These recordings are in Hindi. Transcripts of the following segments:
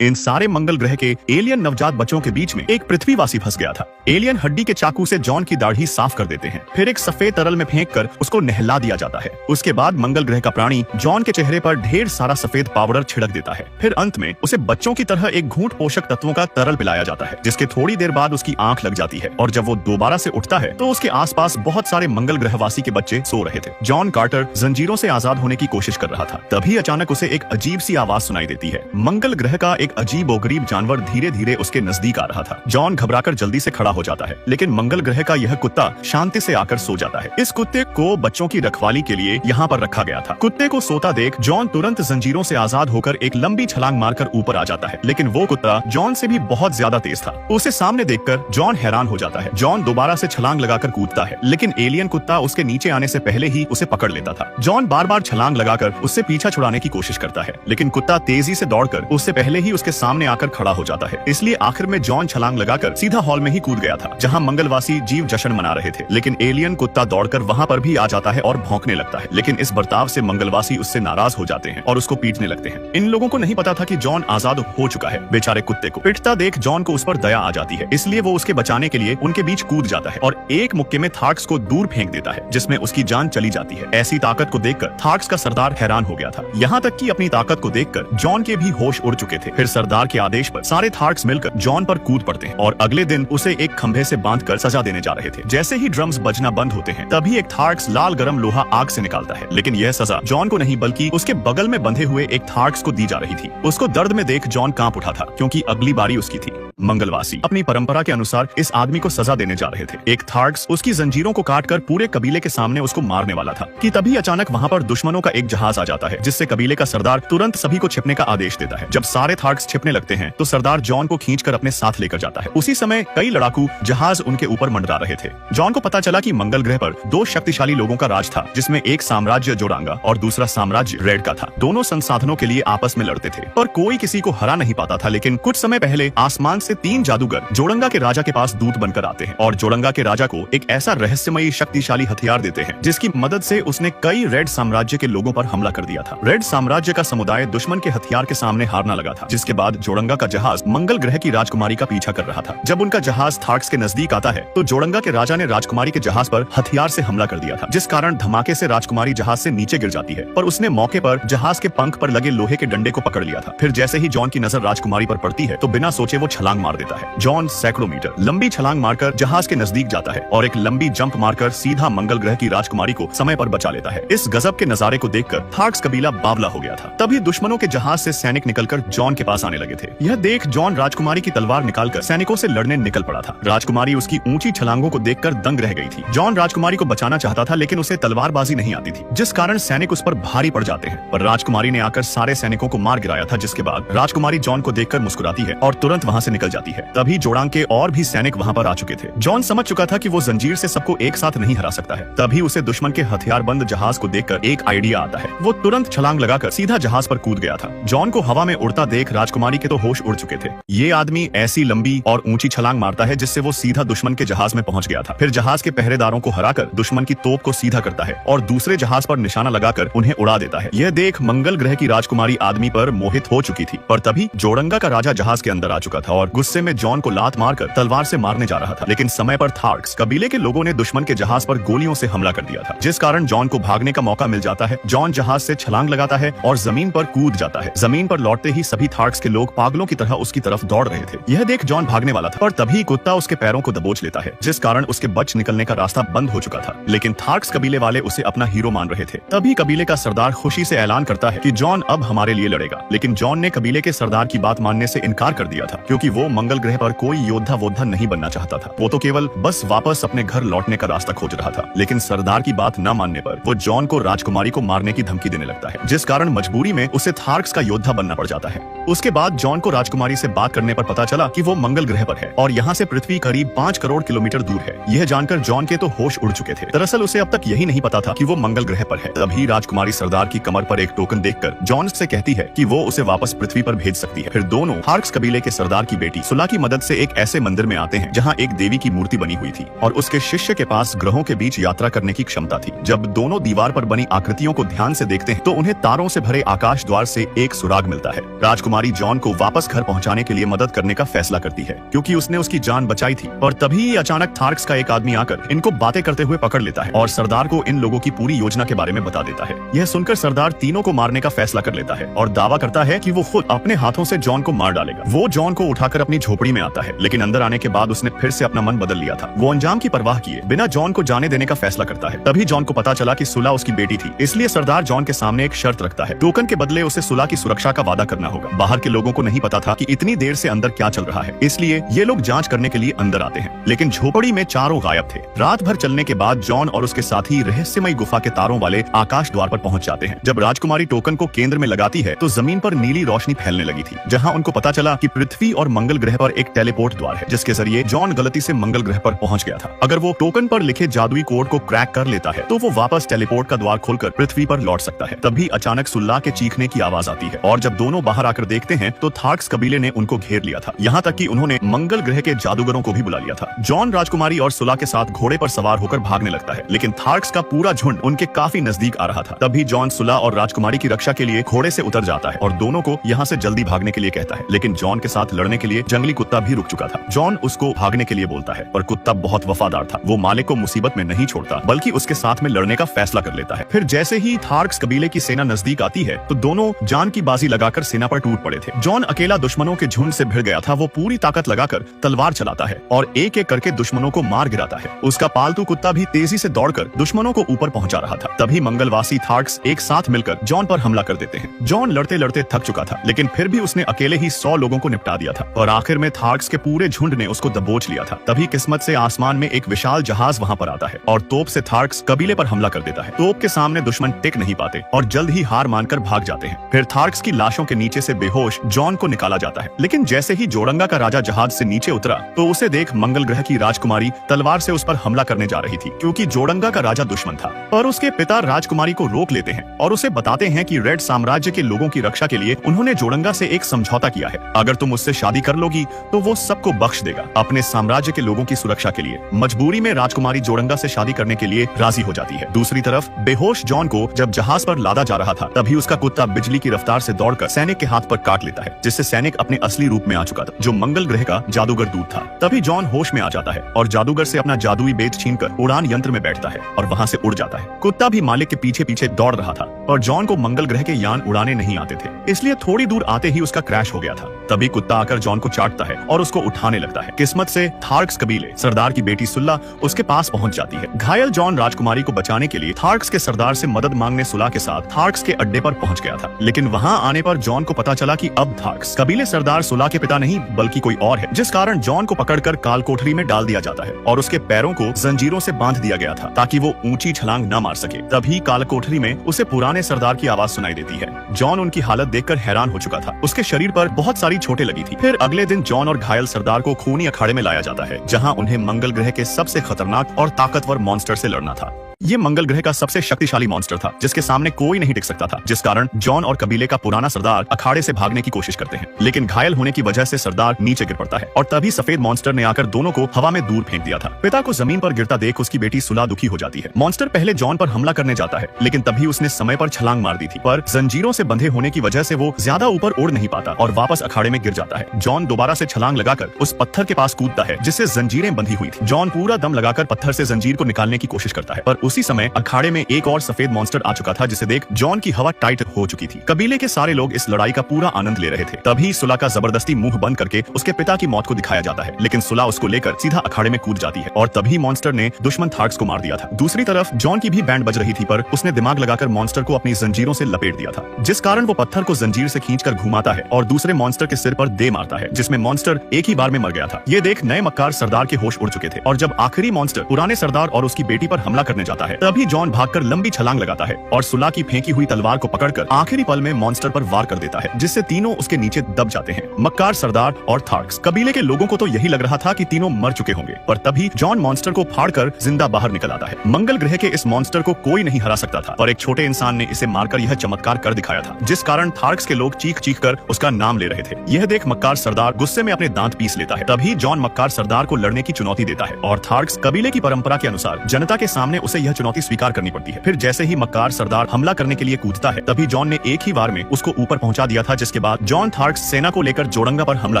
इन सारे मंगल ग्रह के एलियन नवजात बच्चों के बीच में एक पृथ्वीवासी फंस गया था। एलियन हड्डी के चाकू से जॉन की दाढ़ी साफ कर देते हैं, फिर एक सफेद तरल में फेंक कर उसको नहला दिया जाता है। उसके बाद मंगल ग्रह का प्राणी जॉन के चेहरे पर ढेर सारा सफेद पाउडर छिड़क देता है। फिर अंत में उसे बच्चों की तरह एक घूंट पोषक तत्वों का तरल पिलाया जाता है, जिसके थोड़ी देर बाद उसकी आंख लग जाती है और जब वो दोबारा से उठता है तो उसके आसपास बहुत सारे मंगल ग्रहवासी के बच्चे सो रहे थे। जॉन कार्टर जंजीरों से आजाद होने की कोशिश कर रहा था, तभी अचानक उसे एक अजीब सी आवाज सुनाई देती है। मंगल ग्रह का एक अजीबोगरीब जानवर धीरे धीरे उसके नजदीक आ रहा था। जॉन घबराकर जल्दी से खड़ा हो जाता है, लेकिन मंगल ग्रह का यह कुत्ता शांति से आकर सो जाता है। इस कुत्ते को बच्चों की रखवाली के लिए यहाँ पर रखा गया था। कुत्ते को सोता देख जॉन तुरंत जंजीरों से आजाद होकर एक लंबी छलांग मारकर ऊपर आ जाता है, लेकिन वो कुत्ता जॉन से भी बहुत ज्यादा तेज था। उसे सामने देखकर जॉन हैरान हो जाता है। जॉन दोबारा से छलांग लगाकर कूदता है, लेकिन एलियन कुत्ता उसके नीचे आने से पहले ही उसे पकड़ लेता था। जॉन बार बार छलांग लगाकर उससे पीछा छुड़ाने की कोशिश करता है, लेकिन कुत्ता तेजी से दौड़कर उससे पहले ही उसके सामने आकर खड़ा हो जाता है। इसलिए आखिर में जॉन छलांग लगाकर सीधा हॉल में ही कूद गया था, जहां मंगलवासी जीव जश्न मना रहे थे। लेकिन एलियन कुत्ता दौड़कर वहां पर भी आ जाता है और भौंकने लगता है, लेकिन इस बर्ताव से मंगलवासी उससे नाराज हो जाते हैं और उसको पीटने लगते हैं। इन लोगों को नहीं पता था कि जॉन आजाद हो चुका है। बेचारे कुत्ते को पिटता देख जॉन को उस पर दया आ जाती है, इसलिए वो उसके बचाने के लिए उनके बीच कूद जाता है और एक मुक्के में थार्क्स को दूर फेंक देता है, जिसमें उसकी जान चली जाती है। ऐसी ताकत को देखकर थार्क्स का सरदार हैरान हो गया था, यहाँ तक कि अपनी ताकत को देखकर जॉन के भी होश उड़ चुके थे। फिर सरदार के आदेश पर सारे थार्क्स मिलकर जॉन पर कूद पड़ते हैं और अगले दिन उसे एक खंभे से बांधकर सजा देने जा रहे थे। जैसे ही ड्रम्स बजना बंद होते हैं, तभी एक थार्क्स लाल गरम लोहा आग से निकालता है, लेकिन यह सजा जॉन को नहीं बल्कि उसके बगल में बंधे हुए एक थार्क्स को दी जा रही थी। उसको दर्द में देख जॉन कांप उठा था, क्योंकि अगली बारी उसकी थी। मंगलवासी अपनी परंपरा के अनुसार इस आदमी को सजा देने जा रहे थे। एक थार्क्स उसकी जंजीरों को काटकर पूरे कबीले के सामने उसको मारने वाला था कि तभी अचानक वहां पर दुश्मनों का एक जहाज आ जाता है, जिससे कबीले का सरदार तुरंत सभी को छिपने का आदेश देता है। जब सारे थार्क्स छिपने लगते हैं तो सरदार जॉन को खींचकर अपने साथ लेकर जाता है। उसी समय कई लड़ाकू जहाज उनके ऊपर मंडरा रहे थे। जॉन को पता चला कि मंगल ग्रह पर दो शक्तिशाली लोगों का राज था, जिसमें एक साम्राज्य जोरांगा और दूसरा साम्राज्य रेड का था। दोनों संसाधनों के लिए आपस में लड़ते थे, पर कोई किसी को हरा नहीं पाता था। लेकिन कुछ समय पहले आसमान से 3 जादूगर जोड़ंगा के राजा के पास दूत बनकर आते हैं और जोड़ंगा के राजा को एक ऐसा रहस्यमयी शक्तिशाली हथियार देते हैं, जिसकी मदद से उसने कई रेड साम्राज्य के लोगों पर हमला कर दिया था। रेड साम्राज्य का समुदाय दुश्मन के हथियार के सामने हारना लगा था, जिसके बाद जोड़ंगा का जहाज मंगल ग्रह की राजकुमारी का पीछा कर रहा था। जब उनका जहाज थार्क्स के नजदीक आता है तो जोड़ंगा के राजा ने राजकुमारी के जहाज पर हथियार से हमला कर दिया था, जिस कारण धमाके से राजकुमारी जहाज से नीचे गिर जाती है। पर उसने मौके पर जहाज के पंख पर लगे लोहे के डंडे को पकड़ लिया था। फिर जैसे ही जॉन की नजर राजकुमारी पर पड़ती है तो बिना सोचे वो छलांग मार देता है। जॉन सैकड़ों मीटर लंबी छलांग मारकर जहाज के नजदीक जाता है और एक लंबी जंप मारकर सीधा मंगल ग्रह की राजकुमारी को समय पर बचा लेता है। इस गजब के नजारे को देखकर थार्क्स कबीला बावला हो गया था। तभी दुश्मनों के जहाज से सैनिक निकलकर जॉन के पास आने लगे थे। यह देख जॉन राजकुमारी की तलवार निकालकर सैनिकों से लड़ने निकल पड़ा था। राजकुमारी उसकी ऊंची छलांगों को देखकर दंग रह गई थी। जॉन राजकुमारी को बचाना चाहता था, लेकिन उसे तलवारबाजी नहीं आती थी, जिस कारण सैनिक उस पर भारी पड़ जाते हैं। पर राजकुमारी ने आकर सारे सैनिकों को मार गिराया था, जिसके बाद राजकुमारी जॉन को देखकर मुस्कुराती है और तुरंत वहां से निकल जाती है। तभी जोड़ांग के और भी सैनिक वहां पर आ चुके थे। जॉन समझ चुका था कि वो जंजीर से सबको एक साथ नहीं हरा सकता है। तभी उसे दुश्मन के हथियारबंद जहाज को देखकर एक आइडिया आता है। वो तुरंत छलांग लगाकर सीधा जहाज पर कूद गया था। जॉन को हवा में उड़ता देख राजकुमारी के तो होश उड़ चुके थे। ये आदमी ऐसी लंबी और ऊंची छलांग मारता है जिससे वो सीधा दुश्मन के जहाज में पहुंच गया था। फिर जहाज के पहरेदारों को हराकर दुश्मन की तोप को सीधा करता है और दूसरे जहाज पर निशाना लगाकर उन्हें उड़ा देता है। यह देख मंगल ग्रह की राजकुमारी आदमी पर मोहित हो चुकी थी, पर तभी जोड़ंगा का राजा जहाज के अंदर आ चुका था और गुस्से में जॉन को लात मारकर तलवार से मारने जा रहा था। लेकिन समय पर थार्क्स कबीले के लोगों ने दुश्मन के जहाज पर गोलियों से हमला कर दिया था, जिस कारण जॉन को भागने का मौका मिल जाता है। जॉन जहाज से छलांग लगाता है और जमीन पर कूद जाता है। जमीन पर लौटते ही सभी थार्क्स के लोग पागलों की तरह उसकी तरफ दौड़ रहे थे। यह देख जॉन भागने वाला था, पर तभी कुत्ता उसके पैरों को दबोच लेता है, जिस कारण उसके बच निकलने का रास्ता बंद हो चुका था। लेकिन थार्क्स कबीले वाले उसे अपना हीरो मान रहे थे। तभी कबीले का सरदार खुशी से ऐलान करता है कि जॉन अब हमारे लिए लड़ेगा। लेकिन जॉन ने कबीले के सरदार की बात मानने से इनकार कर दिया था, क्योंकि वो मंगल ग्रह पर कोई योद्धा वोद्धा नहीं बनना चाहता था। वो तो केवल बस वापस अपने घर लौटने का रास्ता खोज रहा था। लेकिन सरदार की बात न मानने पर वो जॉन को राजकुमारी को मारने की धमकी देने लगता है, जिस कारण मजबूरी में उसे थार्क्स का योद्धा बनना पड़ जाता है। उसके बाद जॉन को राजकुमारी से बात करने पर पता चला कि वो मंगल ग्रह पर है और यहाँ से पृथ्वी करीब 5 करोड़ किलोमीटर दूर है। यह जानकर जॉन के तो होश उड़ चुके थे। दरअसल उसे अब तक यही नहीं पता था कि वो मंगल ग्रह पर है। तभी राजकुमारी सरदार की कमर पर एक टोकन देखकर जॉन से कहती है कि वो उसे वापस पृथ्वी पर भेज सकती है। फिर दोनों थार्क्स कबीले के सरदार की बेटी बेटी सुला की मदद से एक ऐसे मंदिर में आते हैं जहाँ एक देवी की मूर्ति बनी हुई थी और उसके शिष्य के पास ग्रहों के बीच यात्रा करने की क्षमता थी। जब दोनों दीवार पर बनी आकृतियों को ध्यान से देखते हैं तो उन्हें तारों से भरे आकाश द्वार से एक सुराग मिलता है। राजकुमारी जॉन को वापस घर पहुंचाने के लिए मदद करने का फैसला करती है क्योंकि उसने उसकी जान बचाई थी। और तभी अचानक थार्क्स का एक आदमी आकर इनको बातें करते हुए पकड़ लेता है और सरदार को इन लोगों की पूरी योजना के बारे में बता देता है। यह सुनकर सरदार तीनों को मारने का फैसला कर लेता है और दावा करता है कि वो खुद अपने हाथों से जॉन को मार डालेगा। वो जॉन को उठाकर अपनी झोपड़ी में आता है, लेकिन अंदर आने के बाद उसने फिर से अपना मन बदल लिया था। वो अंजाम की परवाह किए बिना जॉन को जाने देने का फैसला करता है। तभी जॉन को पता चला कि सुला उसकी बेटी थी, इसलिए सरदार जॉन के सामने एक शर्त रखता है। टोकन के बदले उसे सुला की सुरक्षा का वादा करना होगा। बाहर के लोगों को नहीं पता था कि इतनी देर से अंदर क्या चल रहा है, इसलिए ये लोग जांच करने के लिए अंदर आते हैं, लेकिन झोपड़ी में चारों गायब थे। रात भर चलने के बाद जॉन और उसके साथी रहस्यमयी गुफा के तारों वाले आकाश द्वार पर पहुंच जाते हैं। जब राजकुमारी टोकन को केंद्र में लगाती है तो जमीन पर नीली रोशनी फैलने लगी थी, जहां उनको पता चला कि पृथ्वी और मंगल ग्रह पर एक टेलीपोर्ट द्वार है, जिसके जरिए जॉन गलती से मंगल ग्रह पर पहुंच गया था। अगर वो टोकन पर लिखे जादुई कोड को क्रैक कर लेता है तो वो वापस टेलीपोर्ट का द्वार खोलकर पृथ्वी पर लौट सकता है। तभी अचानक सुल्ला के चीखने की आवाज आती है और जब दोनों बाहर आकर देखते हैं तो थार्क्स कबीले ने उनको घेर लिया था, यहाँ तक कि उन्होंने मंगल ग्रह के जादूगरों को भी बुला लिया था। जॉन राजकुमारी और सुला के साथ घोड़े पर सवार होकर भागने लगता है, लेकिन थार्क्स का पूरा झुंड उनके काफी नजदीक आ रहा था। तभी जॉन सुला और राजकुमारी की रक्षा के लिए घोड़े से उतर जाता है और दोनों को यहाँ से जल्दी भागने के लिए कहता है, लेकिन जॉन के साथ लड़ने के लिए जंगली कुत्ता भी रुक चुका था। जॉन उसको भागने के लिए बोलता है, पर कुत्ता बहुत वफादार था। वो मालिक को मुसीबत में नहीं छोड़ता बल्कि उसके साथ में लड़ने का फैसला कर लेता है। फिर जैसे ही थार्क्स कबीले की सेना नजदीक आती है तो दोनों जान की बाजी लगाकर सेना पर टूट पड़े थे। जॉन अकेला दुश्मनों के झुंड से भिड़ गया था। वो पूरी ताकत लगाकर तलवार चलाता है और एक एक करके दुश्मनों को मार गिराता है। उसका पालतू कुत्ता भी तेजी से दौड़कर दुश्मनों को ऊपर पहुंचा रहा था। तभी मंगलवासी थार्क्स एक साथ मिलकर जॉन पर हमला कर देते हैं। जॉन लड़ते लड़ते थक चुका था, लेकिन फिर भी उसने अकेले ही 100 लोगों को निपटा दिया था और आखिर में थार्क्स के पूरे झुंड ने उसको दबोच लिया था। तभी किस्मत से आसमान में एक विशाल जहाज वहां पर आता है और तोप से थार्क्स कबीले पर हमला कर देता है। तोप के सामने दुश्मन टिक नहीं पाते और जल्द ही हार मानकर भाग जाते हैं। फिर थार्क्स की लाशों के नीचे से बेहोश जॉन को निकाला जाता है, लेकिन जैसे ही जोड़ंगा का राजा जहाज से नीचे उतरा तो उसे देख मंगल ग्रह की राजकुमारी तलवार से उस पर हमला करने जा रही थी, क्योंकि जोड़ंगा का राजा दुश्मन था। पर उसके पिता राजकुमारी को रोक लेते हैं और उसे बताते हैं कि रेड साम्राज्य के लोगों की रक्षा के लिए उन्होंने जोड़ंगा से एक समझौता किया है। अगर तुम उससे शादी कर लोगी तो वो सबको बख्श देगा अपने साम्राज्य के लोगों की सुरक्षा के लिए। मजबूरी में राजकुमारी जोड़ंगा से शादी करने के लिए राजी हो जाती है। दूसरी तरफ बेहोश जॉन को जब जहाज पर लादा जा रहा था तभी उसका कुत्ता बिजली की रफ्तार से दौड़कर सैनिक के हाथ पर काट लेता है, जिससे सैनिक अपने असली रूप में आ चुका था, जो मंगल ग्रह का जादूगर दूत था। तभी जॉन होश में आ जाता है और जादूगर से अपना जादुई बेट छीनकर उड़ान यंत्र में बैठता है और वहां से उड़ जाता है। कुत्ता भी मालिक के पीछे पीछे दौड़ रहा था और जॉन को मंगल ग्रह के यान उड़ाने नहीं आते थे, इसलिए थोड़ी दूर आते ही उसका क्रैश हो गया था। तभी कुत्ता आकर जॉन को चाटता है और उसको उठाने लगता है। किस्मत से थार्क्स कबीले सरदार की बेटी सुल्ला उसके पास पहुंच जाती है। घायल जॉन राजकुमारी को बचाने के लिए थार्क्स के सरदार से मदद मांगने सुला के साथ थार्क्स के अड्डे पर पहुंच गया था, लेकिन वहां आने पर जॉन को पता चला कि अब थार्क्स कबीले सरदार सुला के पिता नहीं बल्कि कोई और है, जिस कारण जॉन को पकड़कर काल कोठरी में डाल दिया जाता है और उसके पैरों को जंजीरों से बांध दिया गया था ताकि वो ऊंची छलांग न मार सके। तभी काल कोठरी में उसे पुराने सरदार की आवाज सुनाई देती है। जॉन उनकी हालत देखकर हैरान हो चुका था। उसके शरीर पर बहुत सारी चोटें लगी थी। फिर अगले दिन जॉन और घायल सरदार को खूनी अखाड़े में लाया जाता है, जहां उन्हें मंगल ग्रह के सबसे खतरनाक और ताकतवर मॉन्स्टर से लड़ना था। ये मंगल ग्रह का सबसे शक्तिशाली मॉन्स्टर था, जिसके सामने कोई नहीं टिक सकता था, जिस कारण जॉन और कबीले का पुराना सरदार अखाड़े से भागने की कोशिश करते हैं, लेकिन घायल होने की वजह से सरदार नीचे गिर पड़ता है और तभी सफेद मॉन्स्टर ने आकर दोनों को हवा में दूर फेंक दिया था। पिता को जमीन पर गिरता देख उसकी बेटी सुला दुखी हो जाती है। मॉन्स्टर पहले जॉन पर हमला करने जाता है, लेकिन तभी उसने समय पर छलांग मार दी थी, पर जंजीरों से बंधे होने की वजह से वो ज्यादा ऊपर उड़ नहीं पाता और वापस अखाड़े में गिर जाता है। जॉन दोबारा से छलांग लगाकर उस पत्थर के पास कूदता है जिससे जंजीरें बंधी हुई थी। जॉन पूरा दम लगाकर पत्थर से जंजीर को निकालने की कोशिश करता है, पर उसी समय अखाड़े में एक और सफेद मॉन्स्टर आ चुका था, जिसे देख जॉन की हवा टाइट हो चुकी थी। कबीले के सारे लोग इस लड़ाई का पूरा आनंद ले रहे थे। तभी सुला का जबरदस्ती मुंह बंद करके उसके पिता की मौत को दिखाया जाता है, लेकिन सुला उसको लेकर सीधा अखाड़े में कूद जाती है और तभी मॉन्स्टर ने दुश्मन थार्क्स को मार दिया था। दूसरी तरफ जॉन की भी बैंड बज रही थी, पर उसने दिमाग लगाकर मॉन्स्टर को अपनी जंजीरों से लपेट दिया था, जिस कारण वो पत्थर को जंजीर से खींचकर घुमाता है और दूसरे मॉन्स्टर के सिर पर दे मारता है, जिसमें मॉन्स्टर एक ही बार में मर गया था। ये देख नए मक्कार सरदार के होश उड़ चुके थे और जब आखिरी मॉन्स्टर पुराने सरदार और उसकी बेटी पर हमला करने जाता है तभी जॉन भागकर लंबी छलांग लगाता है और सुला की फेंकी हुई तलवार को पकड़कर आखिरी पल में मॉन्स्टर पर वार कर देता है, जिससे तीनों उसके नीचे दब जाते हैं, मक्कार सरदार और थार्क्स। कबीले के लोगों को तो यही लग रहा था कि तीनों मर चुके होंगे, पर तभी जॉन मॉन्स्टर को फाड़कर जिंदा बाहर निकल आता है। मंगल ग्रह के इस मॉन्स्टर को कोई नहीं हरा सकता था और एक छोटे इंसान ने इसे मारकर यह चमत्कार कर दिखाया था, जिस कारण थार्क्स के लोग चीख चीख कर उसका नाम ले रहे थे। यह देख मक्कार सरदार सरदार गुस्से में अपने दांत पीस लेता है। तभी जॉन मक्कार सरदार को लड़ने की चुनौती देता है और थार्क्स कबीले की परंपरा के अनुसार जनता के सामने उसे यह चुनौती स्वीकार करनी पड़ती है। फिर जैसे ही मक्कार सरदार हमला करने के लिए कूदता है, तभी जॉन ने एक ही वार में उसको ऊपर पहुंचा दिया था, जिसके बाद जॉन थार्क्स सेना को लेकर जोड़ंगा पर हमला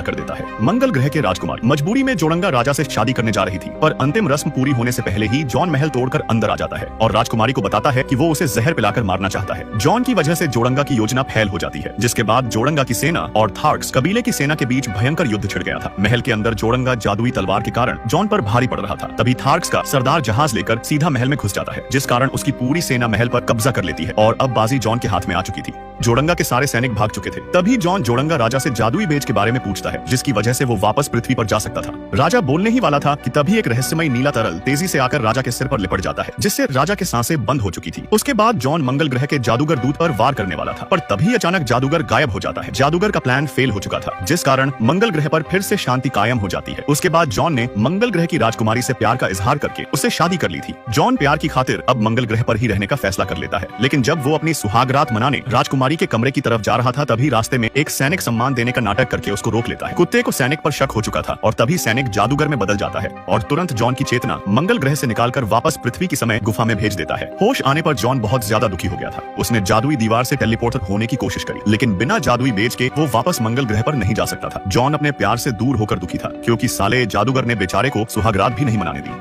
कर देता है। मंगल ग्रह के राजकुमार मजबूरी में जोड़ंगा राजा से शादी करने जा रही थी, पर अंतिम रस्म पूरी होने से पहले ही जॉन महल तोड़कर अंदर आ जाता है और राजकुमारी को बताता है कि वो उसे जहर पिलाकर मारना चाहता है। जॉन की वजह से जोड़ंगा की योजना फेल हो जाती है, जिसके बाद जोड़ंगा की सेना और थार्क्स कबीले की सेना के बीच भयंकर युद्ध छिड़ गया था। महल के अंदर जोड़ंगा जादुई तलवार के कारण जॉन पर भारी पड़ रहा था। तभी थार्क्स का सरदार जहाज लेकर सीधा महल में घुस जाता है, जिस कारण उसकी पूरी सेना महल पर कब्जा कर लेती है और अब बाजी जॉन के हाथ में आ चुकी थी। जोड़ंगा के सारे सैनिक भाग चुके थे। तभी जॉन जोड़ंगा राजा से जादुई बेज के बारे में पूछता है, जिसकी वजह से वो वापस पृथ्वी पर जा सकता था। राजा बोलने ही वाला था कि तभी एक रहस्यमय नीला तरल तेजी से आकर राजा के सिर पर लिपट जाता है, जिससे राजा के सांसें बंद हो चुकी थी। उसके बाद जॉन मंगल ग्रह के जादूगर दूत पर वार करने वाला था, पर तभी अचानक जादूगर गायब हो जाता है। जादूगर का प्लान फेल हो चुका था, जिस कारण मंगल ग्रह पर फिर से शांति कायम हो जाती है। उसके बाद जॉन ने मंगल ग्रह की राजकुमारी से प्यार का इजहार करके उससे शादी कर ली थी। जॉन प्यार की खातिर अब मंगल ग्रह पर ही रहने का फैसला कर लेता है, लेकिन जब वो अपनी सुहागरात मनाने राजकुमारी के कमरे की तरफ जा रहा था, तभी रास्ते में एक सैनिक सम्मान देने का नाटक करके उसको रोक लेता है। कुत्ते को सैनिक पर शक हो चुका था और तभी सैनिक जादूगर में बदल जाता है और तुरंत जॉन की चेतना मंगल ग्रह से निकालकर वापस पृथ्वी की समय गुफा में भेज देता है। होश आने पर जॉन बहुत ज्यादा दुखी हो गया था। उसने जादुई दीवार से टेलीपोर्ट होने की कोशिश करी, लेकिन बिना जादुई बेज के वो वापस मंगल ग्रह पर नहीं जा सकता था। जॉन अपने प्यार से दूर होकर दुखी था, क्योंकि साले जादूगर ने बेचारे को सुहागरात भी नहीं मनाने दी।